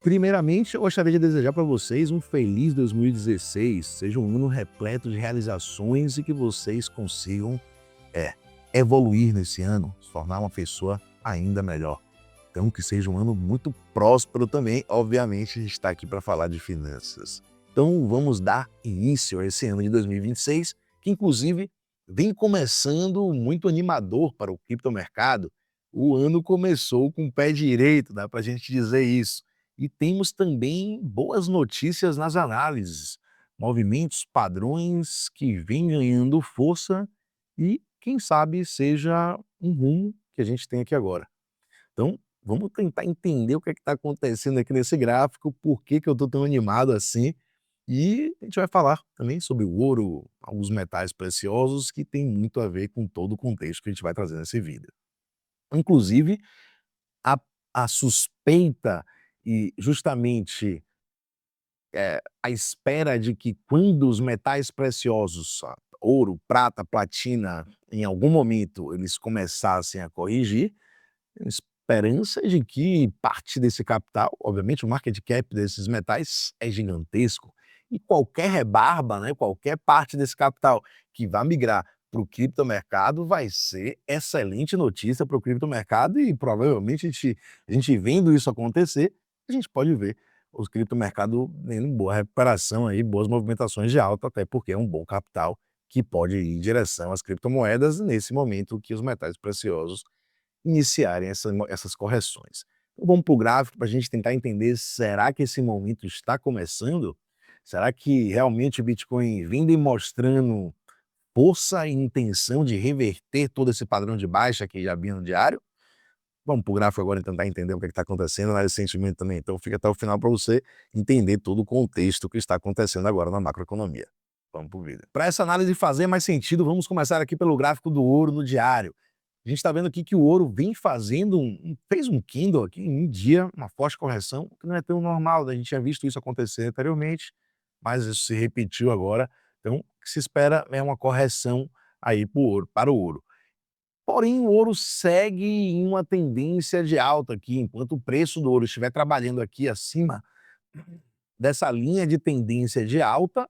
Primeiramente, eu gostaria de desejar para vocês um feliz 2016, seja um ano repleto de realizações e que vocês consigam, é, evoluir nesse ano, se tornar uma pessoa ainda melhor. Então, que seja um ano muito próspero também. Obviamente, a gente está aqui para falar de finanças. Então, vamos dar início a esse ano de 2026, que inclusive vem começando muito animador para o criptomercado. O ano começou com o pé direito, dá para a gente dizer isso. E temos também boas notícias nas análises, movimentos padrões que vêm ganhando força e, quem sabe, seja um rumo que a gente tem aqui agora. Então, vamos tentar entender o que é que está acontecendo aqui nesse gráfico, por que que eu estou tão animado assim, e a gente vai falar também sobre o ouro, alguns metais preciosos que tem muito a ver com todo o contexto que a gente vai trazer nesse vídeo. Inclusive, a a suspeita e justamente, a espera de que quando os metais preciosos, ouro, prata, platina, em algum momento eles começassem a corrigir, esperança de que parte desse capital, obviamente o market cap desses metais é gigantesco, e qualquer rebarba, né, qualquer parte desse capital que vá migrar para o criptomercado vai ser excelente notícia para o criptomercado e provavelmente a gente vendo isso acontecer, a gente pode ver os criptomercado tendo boa recuperação aí, boas movimentações de alta, até porque é um bom capital que pode ir em direção às criptomoedas nesse momento que os metais preciosos iniciarem essas correções. Então vamos para o gráfico para a gente tentar entender, será que esse momento está começando? Será que realmente o Bitcoin vem mostrando força e intenção de reverter todo esse padrão de baixa que já vinha no diário? Vamos para o gráfico agora e tentar entender o que está acontecendo, análise de sentimento também. Então fica até o final para você entender todo o contexto que está acontecendo agora na macroeconomia. Vamos para o vídeo. Para essa análise fazer mais sentido, vamos começar aqui pelo gráfico do ouro no diário. A gente está vendo aqui que o ouro vem fazendo fez um candle aqui em um dia, uma forte correção, que não é tão normal, a gente tinha visto isso acontecer anteriormente, mas isso se repetiu agora. Então, o que se espera é uma correção aí para o ouro. Porém, o ouro segue em uma tendência de alta aqui, enquanto o preço do ouro estiver trabalhando aqui acima dessa linha de tendência de alta,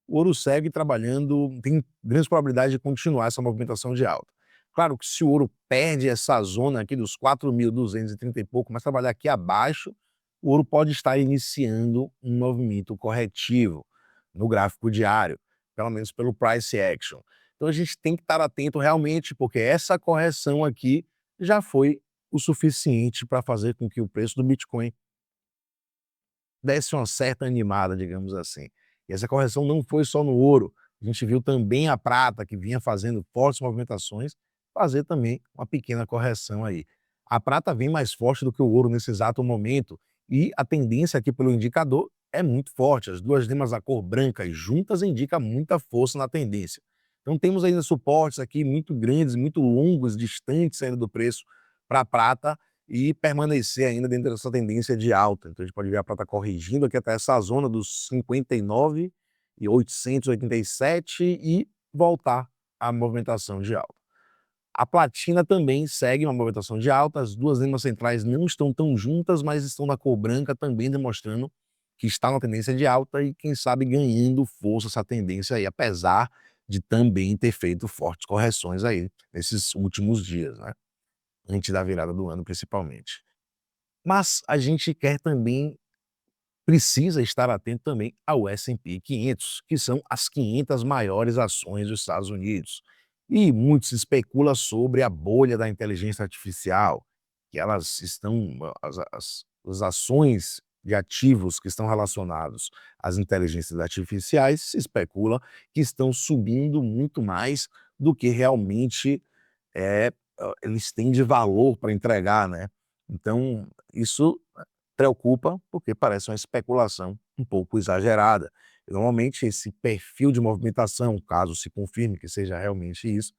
o ouro segue trabalhando, tem grandes probabilidades de continuar essa movimentação de alta. Claro que se o ouro perde essa zona aqui dos 4.230 e pouco, mas trabalhar aqui abaixo, o ouro pode estar iniciando um movimento corretivo no gráfico diário, pelo menos pelo price action. Então a gente tem que estar atento realmente, porque essa correção aqui já foi o suficiente para fazer com que o preço do Bitcoin desse uma certa animada, digamos assim. E essa correção não foi só no ouro, a gente viu também a prata, que vinha fazendo fortes movimentações, fazer também uma pequena correção aí. A prata vem mais forte do que o ouro nesse exato momento, e a tendência aqui pelo indicador é muito forte. As duas gemas da cor branca e juntas indica muita força na tendência. Então temos ainda suportes aqui muito grandes, muito longos, distantes ainda do preço para a prata, e permanecer ainda dentro dessa tendência de alta. Então a gente pode ver a prata corrigindo aqui até essa zona dos 59.887 e voltar à movimentação de alta. A platina também segue uma movimentação de alta, as duas linhas centrais não estão tão juntas, mas estão na cor branca, também demonstrando que está na tendência de alta e, quem sabe, ganhando força essa tendência aí, apesar de também ter feito fortes correções aí nesses últimos dias, né? Antes da virada do ano, principalmente. Mas a gente quer também precisa estar atento também ao S&P 500, que são as 500 maiores ações dos Estados Unidos. E muito se especula sobre a bolha da inteligência artificial, que elas estão as ações de ativos que estão relacionados às inteligências artificiais, se especula que estão subindo muito mais do que realmente eles têm de valor para entregar, né. Então, isso preocupa, porque parece uma especulação um pouco exagerada. E normalmente esse perfil de movimentação, caso se confirme que seja realmente isso,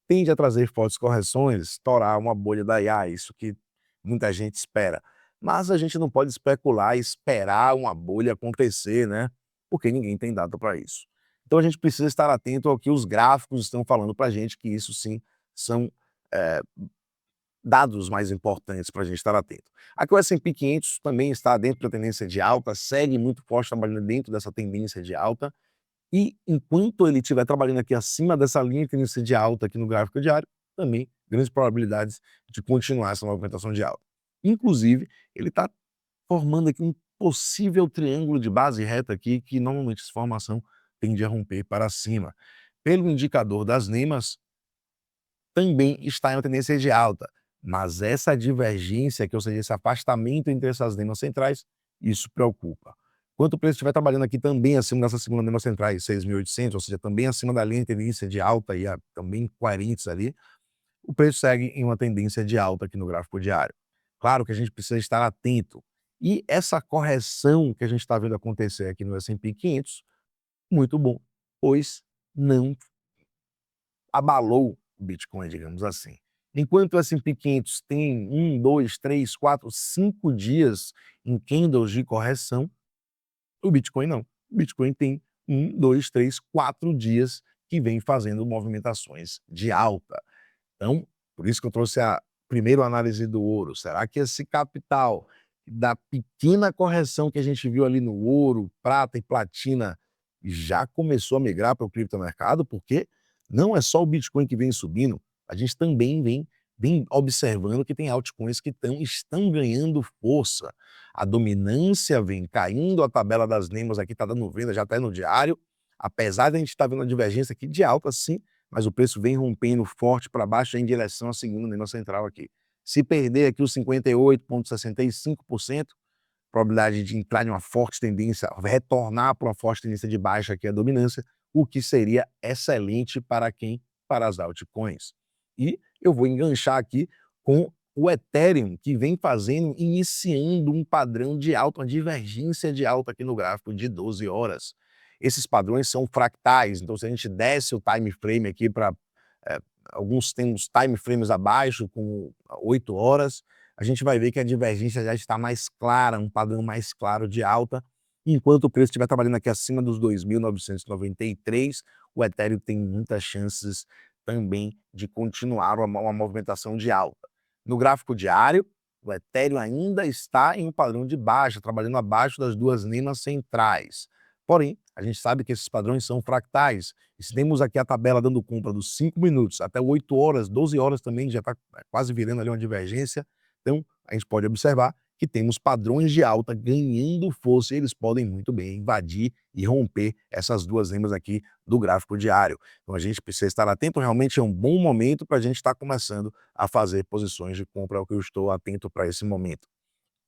tende a trazer fortes correções, estourar uma bolha da IA, isso que muita gente espera. Mas a gente não pode especular e esperar uma bolha acontecer, né, porque ninguém tem data para isso. Então a gente precisa estar atento ao que os gráficos estão falando para a gente, que isso sim são, eh dados mais importantes para a gente estar atento. Aqui o S&P 500 também está dentro da tendência de alta, segue muito forte trabalhando dentro dessa tendência de alta, e enquanto ele estiver trabalhando aqui acima dessa linha de tendência de alta aqui no gráfico diário, também grandes probabilidades de continuar essa movimentação de alta. Inclusive, ele está formando aqui um possível triângulo de base reta aqui, que normalmente essa formação tende a romper para cima. Pelo indicador das NEMAs, também está em uma tendência de alta, mas essa divergência, que ou seja, esse afastamento entre essas NEMAs centrais, isso preocupa. Enquanto o preço estiver trabalhando aqui também acima dessa segunda NEMA central, 6.800, ou seja, também acima da linha de tendência de alta, e também coerentes ali, o preço segue em uma tendência de alta aqui no gráfico diário. Claro que a gente precisa estar atento. E essa correção que a gente está vendo acontecer aqui no S&P 500, muito bom, pois não abalou o Bitcoin, digamos assim. Enquanto o S&P 500 tem 1, 2, 3, 4, 5 dias em candles de correção, o Bitcoin não. O Bitcoin tem 1, 2, 3, 4 dias que vem fazendo movimentações de alta. Então, por isso que eu trouxe a primeira análise do ouro. Será que esse capital da pequena correção que a gente viu ali no ouro, prata e platina já começou a migrar para o criptomercado? Porque não é só o Bitcoin que vem subindo, a gente também vem observando que tem altcoins que estão ganhando força. A dominância vem caindo, a tabela das NEMAs aqui está dando venda, já está no diário, apesar de a gente estar vendo a divergência aqui de alta, sim, mas o preço vem rompendo forte para baixo em direção à segunda NEMA central aqui. Se perder aqui os 58,65%, probabilidade de entrar em uma forte tendência, retornar para uma forte tendência de baixa aqui a dominância, o que seria excelente para quem? Para as altcoins. E eu vou enganchar aqui com o Ethereum, que vem iniciando um padrão de alta, uma divergência de alta aqui no gráfico de 12 horas. Esses padrões são fractais, então se a gente desce o time frame aqui para alguns tem uns time frames abaixo, com 8 horas, a gente vai ver que a divergência já está mais clara, um padrão mais claro de alta, enquanto o preço estiver trabalhando aqui acima dos 2.993, o Ethereum tem muitas chances também de continuar uma movimentação de alta. No gráfico diário, o Ethereum ainda está em um padrão de baixa, trabalhando abaixo das duas NEMAs centrais. Porém, a gente sabe que esses padrões são fractais. E se temos aqui a tabela dando compra dos 5 minutos até 8 horas, 12 horas também, já está quase virando ali uma divergência. Então, a gente pode observar que temos padrões de alta ganhando força e eles podem muito bem invadir e romper essas duas NEMAs aqui do gráfico diário. Então, a gente precisa estar atento, realmente é um bom momento para a gente estar começando a fazer posições de compra, é o que eu estou atento para esse momento.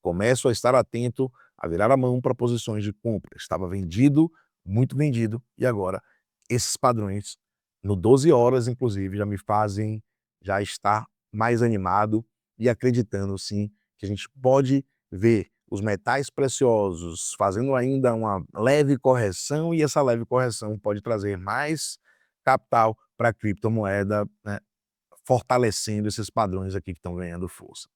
Começo a estar atento, a virar a mão para posições de compra. Estava vendido, muito vendido, e agora esses padrões, no 12 horas, inclusive, já me fazem já estar mais animado e acreditando, sim, que a gente pode ver os metais preciosos fazendo ainda uma leve correção, e essa leve correção pode trazer mais capital para a criptomoeda, né, fortalecendo esses padrões aqui que estão ganhando força.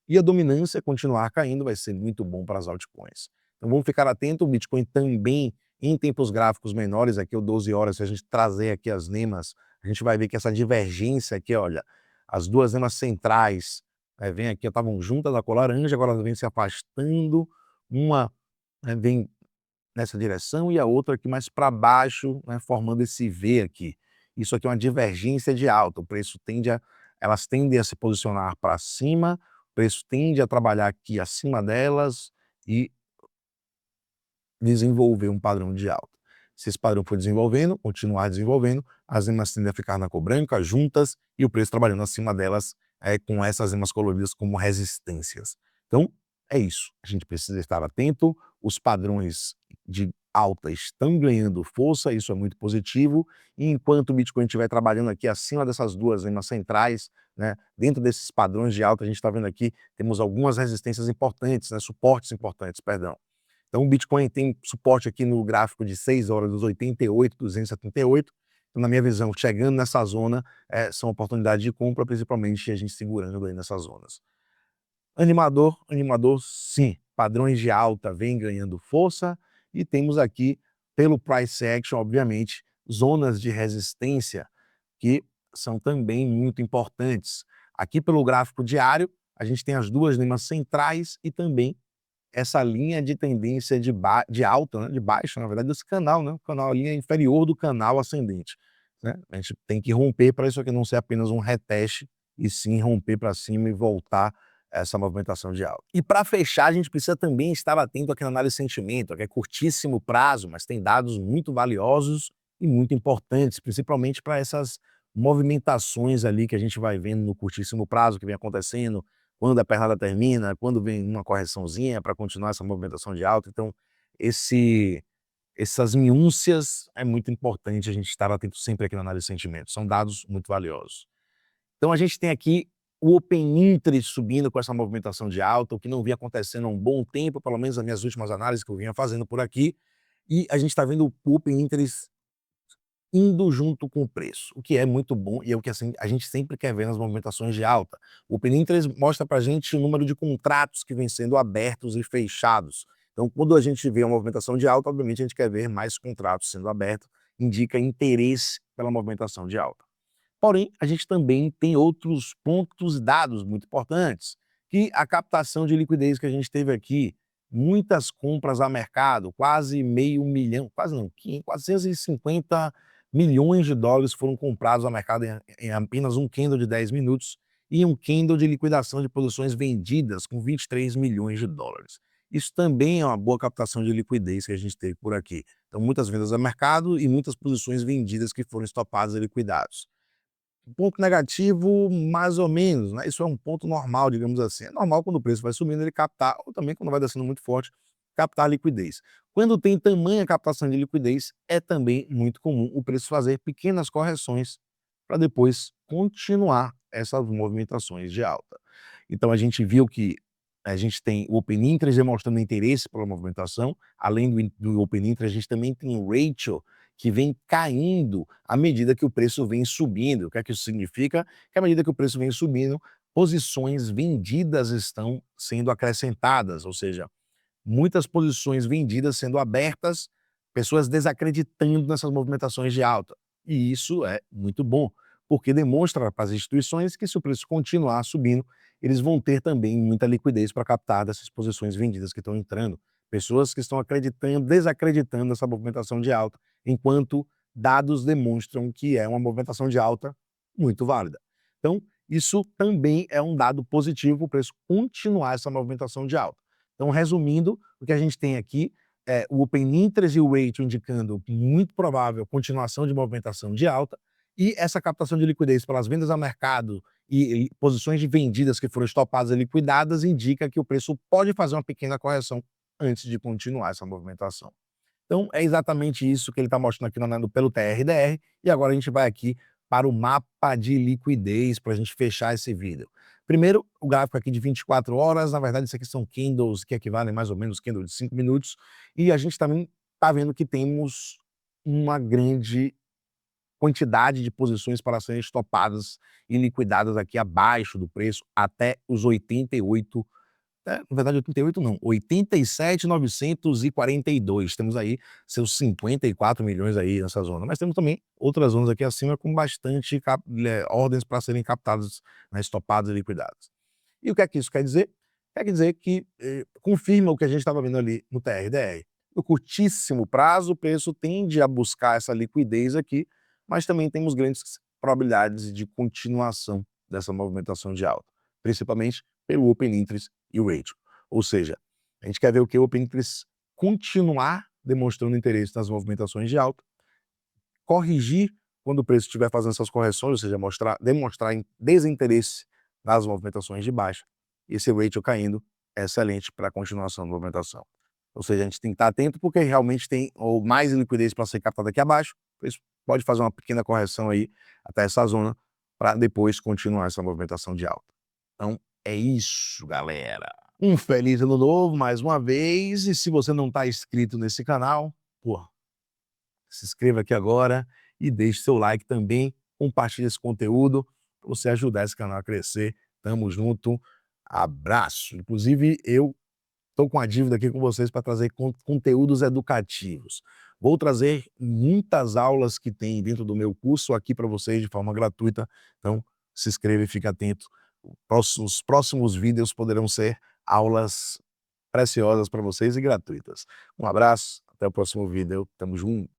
E a dominância continuar caindo vai ser muito bom para as altcoins. Então vamos ficar atento, o Bitcoin também em tempos gráficos menores, aqui o 12 horas, se a gente trazer aqui as NEMAs, a gente vai ver que essa divergência aqui, olha, as duas NEMAs centrais, vem aqui, estavam juntas da cor laranja, agora elas vêm se afastando, uma vem nessa direção e a outra aqui mais para baixo, né, formando esse V aqui. Isso aqui é uma divergência de alta, o preço elas tendem a se posicionar para cima, o preço tende a trabalhar aqui acima delas e desenvolver um padrão de alta. Se esse padrão for desenvolvendo, continuar desenvolvendo, as emas tendem a ficar na cor branca, juntas, e o preço trabalhando acima delas, com essas emas coloridas como resistências. Então, é isso. A gente precisa estar atento, os padrões de alta estão ganhando força, isso é muito positivo, e enquanto o Bitcoin estiver trabalhando aqui acima dessas duas emas centrais, né, dentro desses padrões de alta, a gente está vendo aqui, temos algumas resistências importantes, né, suportes importantes, perdão. Então o Bitcoin tem suporte aqui no gráfico de 6 horas dos 88.278. Então, na minha visão, chegando nessa zona, são oportunidades de compra, principalmente a gente segurando aí nessas zonas. Animador, animador sim, padrões de alta vêm ganhando força e temos aqui, pelo price action, obviamente, zonas de resistência que são também muito importantes. Aqui pelo gráfico diário, a gente tem as duas linhas centrais e também essa linha de tendência de alta, né, de baixa, na verdade, desse canal, né, o canal, a linha inferior do canal ascendente, né. A gente tem que romper para isso aqui não ser apenas um reteste, e sim romper para cima e voltar essa movimentação de alta. E para fechar, a gente precisa também estar atento aqui na análise de sentimento, que é curtíssimo prazo, mas tem dados muito valiosos e muito importantes, principalmente para essas movimentações ali que a gente vai vendo no curtíssimo prazo, que vem acontecendo, quando a pernada termina, quando vem uma correçãozinha para continuar essa movimentação de alta. Então, esse essas minúcias é muito importante a gente estar atento sempre aqui na análise de sentimentos, são dados muito valiosos. Então a gente tem aqui o Open Interest subindo com essa movimentação de alta, o que não vinha acontecendo há um bom tempo, pelo menos nas minhas últimas análises que eu vinha fazendo por aqui, e a gente está vendo o Open Interest indo junto com o preço, o que é muito bom e é o que, assim, a gente sempre quer ver nas movimentações de alta. O Pinterest mostra para a gente o número de contratos que vêm sendo abertos e fechados. Então, quando a gente vê uma movimentação de alta, obviamente a gente quer ver mais contratos sendo abertos, indica interesse pela movimentação de alta. Porém, a gente também tem outros pontos dados muito importantes, que a captação de liquidez que a gente teve aqui, muitas compras a mercado, quase meio milhão, quase não, 450 milhões de dólares foram comprados a mercado em apenas um candle de 10 minutos e um candle de liquidação de posições vendidas com 23 milhões de dólares. Isso também é uma boa captação de liquidez que a gente teve por aqui. Então, muitas vendas a mercado e muitas posições vendidas que foram estopadas e liquidados. Ponto negativo, mais ou menos, né, isso é um ponto normal, digamos assim. É normal quando o preço vai subindo ele captar, ou também quando vai descendo muito forte, captar liquidez. Quando tem tamanha captação de liquidez, é também muito comum o preço fazer pequenas correções para depois continuar essas movimentações de alta. Então a gente viu que a gente tem o Open Interest demonstrando interesse pela movimentação, além do Open Interest, a gente também tem o Ratio, que vem caindo à medida que o preço vem subindo. O que é que isso significa? Que à medida que o preço vem subindo, posições vendidas estão sendo acrescentadas, ou seja, muitas posições vendidas sendo abertas, pessoas desacreditando nessas movimentações de alta. E isso é muito bom, porque demonstra para as instituições que se o preço continuar subindo, eles vão ter também muita liquidez para captar dessas posições vendidas que estão entrando. Pessoas que estão acreditando, desacreditando nessa movimentação de alta, enquanto dados demonstram que é uma movimentação de alta muito válida. Então, isso também é um dado positivo para o preço continuar essa movimentação de alta. Então, resumindo, o que a gente tem aqui é o Open Interest e o Ratio indicando muito provável continuação de movimentação de alta, e essa captação de liquidez pelas vendas a mercado e posições de vendidas que foram estopadas e liquidadas indica que o preço pode fazer uma pequena correção antes de continuar essa movimentação. Então, é exatamente isso que ele está mostrando aqui pelo TRDR, e agora a gente vai aqui para o mapa de liquidez para a gente fechar esse vídeo. Primeiro, o gráfico aqui de 24 horas, na verdade isso aqui são candles que equivalem mais ou menos candles de 5 minutos, e a gente também está vendo que temos uma grande quantidade de posições para serem estopadas e liquidadas aqui abaixo do preço até os 88, na verdade 88 não, 87.942, temos aí seus 54 milhões aí nessa zona, mas temos também outras zonas aqui acima com bastante ordens para serem captadas, né, estopadas e liquidadas. E o que é que isso quer dizer? Quer dizer que confirma o que a gente estava vendo ali no TRDR. No curtíssimo prazo, o preço tende a buscar essa liquidez aqui, mas também temos grandes probabilidades de continuação dessa movimentação de alta, principalmente pelo Open Interest e o Ratio. Ou seja, a gente quer ver o que o Open Interest continuar demonstrando interesse nas movimentações de alta, corrigir quando o preço estiver fazendo essas correções, ou seja, demonstrar desinteresse nas movimentações de baixa, e esse ratio caindo é excelente para a continuação da movimentação. Ou seja, a gente tem que estar atento porque realmente tem ou mais liquidez para ser captada aqui abaixo, o preço pode fazer uma pequena correção aí até essa zona para depois continuar essa movimentação de alta. Então é isso, galera. Um feliz ano novo mais uma vez, e se você não está inscrito nesse canal, pô, se inscreva aqui agora e deixe seu like também, compartilhe esse conteúdo para você ajudar esse canal a crescer. Tamo junto, abraço. Inclusive, eu estou com a dívida aqui com vocês para trazer conteúdos educativos. Vou trazer muitas aulas que tem dentro do meu curso aqui para vocês de forma gratuita, então se inscreva e fique atento Os próximos vídeos poderão ser aulas preciosas para vocês e gratuitas. Um abraço, até o próximo vídeo, tamo junto.